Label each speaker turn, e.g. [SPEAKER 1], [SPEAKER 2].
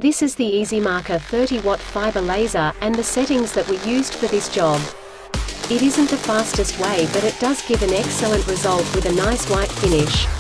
[SPEAKER 1] This is the Easymarker 30-watt fiber laser, and the settings that were used for this job. It isn't the fastest way, but it does give an excellent result with a nice white finish.